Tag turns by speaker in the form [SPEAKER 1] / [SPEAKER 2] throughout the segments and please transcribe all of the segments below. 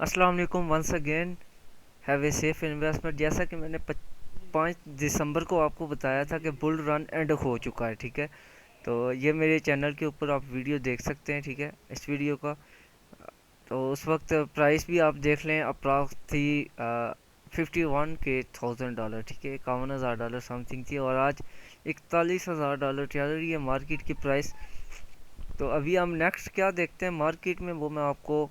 [SPEAKER 1] अस्सलाम वालेकुम once again. Have a safe investment. जैसा कि मैंने 5 दिसंबर को आपको बताया था कि बुल रन एंड हो चुका है, ठीक है। तो ये मेरे चैनल के ऊपर आप वीडियो देख सकते हैं, ठीक है, इस वीडियो का। तो उस वक्त प्राइस भी आप देख लें, अप्रॉक्स थी 51,000 डॉलर, ठीक है, $51,000 समथिंग थी। और आज $41,000 चल रही है मार्केट की प्राइस। तो अभी हम नेक्स्ट क्या देखते हैं मार्केट में, वो मैं आपको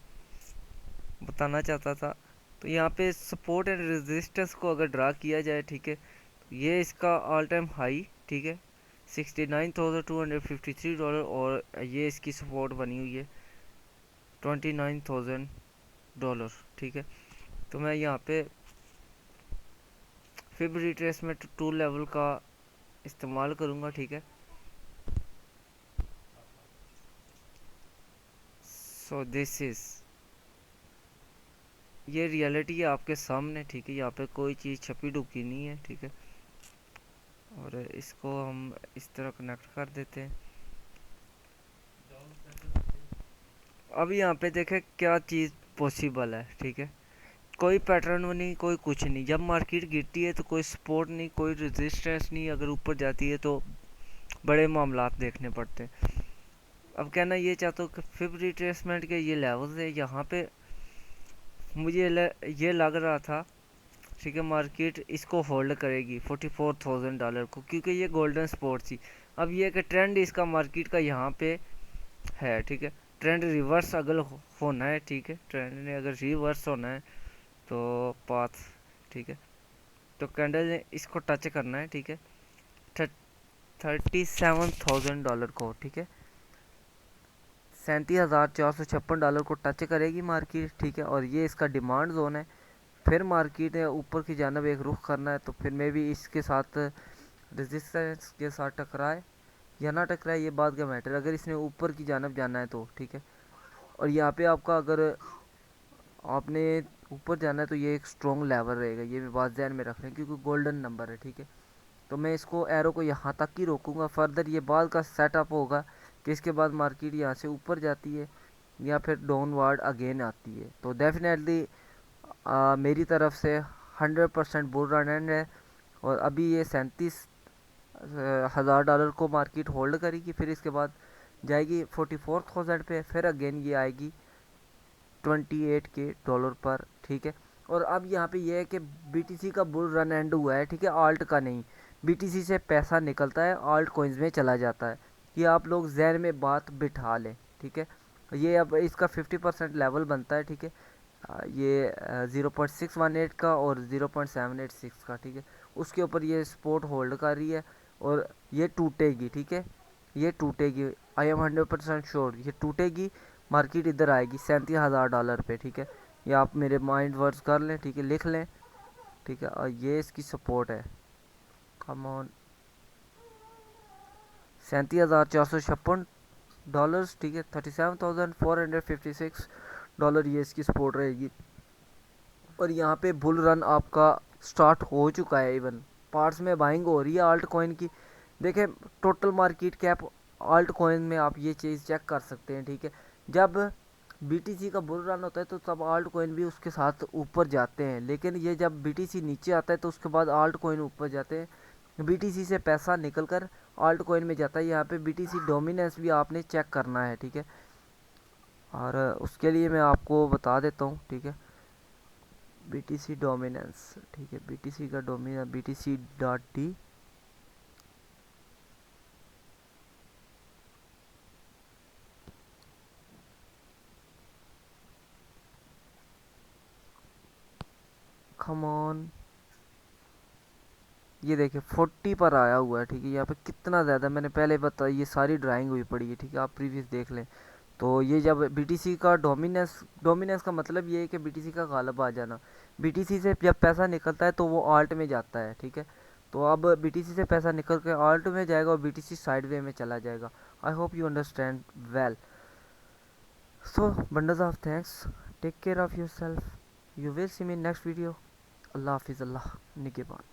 [SPEAKER 1] बताना चाहता था। तो यहाँ पे सपोर्ट एंड रेजिस्टेंस को अगर ड्रा किया जाए, ठीक है, तो ये इसका ऑल टाइम हाई, ठीक है, $69,253। और ये इसकी सपोर्ट बनी हुई है $29,000, ठीक है। तो मैं यहाँ पे फिब रिट्रेसमेंट टूल लेवल का इस्तेमाल करूँगा, ठीक है। सो दिस इज़, ये रियलिटी है आपके सामने, ठीक है। यहाँ पे कोई चीज़ छपी ढुकी नहीं है, ठीक है। और इसको हम इस तरह कनेक्ट कर देते हैं। अब यहाँ पे देखें क्या चीज़ पॉसिबल है, ठीक है। कोई पैटर्न नहीं, कोई कुछ नहीं। जब मार्केट गिरती है तो कोई सपोर्ट नहीं, कोई रेजिस्टेंस नहीं। अगर ऊपर जाती है तो बड़े मामलात देखने पड़ते हैं। अब कहना ये चाहता हूँ कि फिब रिट्रेसमेंट के ये लेवल्स है यहाँ पे। मुझे ये लग रहा था, ठीक है, मार्केट इसको होल्ड करेगी $44,000 को, क्योंकि ये गोल्डन स्पॉट थी। अब ये कि ट्रेंड इसका मार्केट का यहाँ पे है, ठीक है। ट्रेंड रिवर्स अगर होना है, ठीक है, ट्रेंड ने अगर रिवर्स होना है तो पाथ, ठीक है, तो कैंडल ने इसको टच करना है, ठीक है, $37,000 को, ठीक है, $37,456 को टच करेगी मार्केट, ठीक है। और ये इसका डिमांड जोन है। फिर मार्केट ने ऊपर की जानब एक रुख करना है, तो फिर मे भी इसके साथ रेजिस्टेंस के साथ टकराए या ना टकराए, ये बात का मैटर। अगर इसने ऊपर की जानब जाना है तो ठीक है। और यहाँ पे आपका अगर आपने ऊपर जाना है तो ये एक स्ट्रॉन्ग लेवल रहेगा, ये भी बात ध्यान में रख रहे हैं, क्योंकि गोल्डन नंबर है, ठीक है। तो मैं इसको एरो को यहाँ तक ही रोकूंगा। फर्दर ये बाद का सेटअप होगा कि इसके बाद मार्केट यहाँ से ऊपर जाती है या फिर डाउनवर्ड अगेन आती है। तो डेफिनेटली मेरी तरफ से 100% बुल रन एंड है। और अभी ये $37,000 को मार्केट होल्ड करेगी, फिर इसके बाद जाएगी 44,000 पे, फिर अगेन ये आएगी $28K पर, ठीक है। और अब यहाँ पे ये है कि बीटीसी का बुल रन एंड हुआ है, ठीक है, आल्ट का नहीं। बीटीसी से पैसा निकलता है, आल्ट कोइंस में चला जाता है। ये आप लोग जहन में बात बिठा लें, ठीक है। ये अब इसका 50% लेवल बनता है, ठीक है। ये 0.618 का और 0.786 का, ठीक है। उसके ऊपर ये सपोर्ट होल्ड कर रही है और ये टूटेगी, ठीक है, ये टूटेगी। आई एम 100% श्योर ये टूटेगी। मार्केट इधर आएगी $37,000 पे, ठीक है। ये आप मेरे माइंड वर्ड्स कर लें, ठीक है, लिख लें, ठीक है। और ये इसकी सपोर्ट है, कम ऑन, $37,456, ठीक है, $37,456 ये इसकी सपोर्ट रहेगी। और यहाँ पे बुल रन आपका स्टार्ट हो चुका है। इवन पार्ट्स में बाइंग हो रही है आल्ट कॉइन की। देखें total market cap alt coin में आप ये चीज़ चेक कर सकते हैं, ठीक है। जब बीटीसी का बुल रन होता है तो तब आल्ट कॉइन भी उसके साथ ऊपर जाते हैं, लेकिन ये जब बीटीसी नीचे आता है तो उसके बाद आल्ट कॉइन ऊपर जाते हैं। बीटीसी से पैसा निकल कर आल्ट कॉइन में जाता है। यहाँ पे बीटीसी डोमिनेंस भी आपने चेक करना है, ठीक है। और उसके लिए मैं आपको बता देता हूँ, ठीक है, बीटीसी डोमिनेंस, ठीक है, बीटीसी का डोमिनेंस BTC.D, कम ऑन, ये देखिए 40 पर आया हुआ है, ठीक है। यहाँ पे कितना ज़्यादा मैंने पहले बताया, ये सारी ड्राइंग हुई पड़ी है, ठीक है, आप प्रीवियस देख लें। तो ये जब बीटीसी का डोमिनेंस, डोमिनेंस का मतलब ये है कि बीटीसी का गालब आ जाना। बीटीसी से जब पैसा निकलता है तो वो आल्ट में जाता है, ठीक है। तो अब बीटीसी से पैसा निकल के आल्ट में जाएगा और बीटीसी साइड वे में चला जाएगा। I hope you understand well. So bundles of thanks, take care of yourself, you will see me in next video. Allah Hafiz, Allah Nigeban.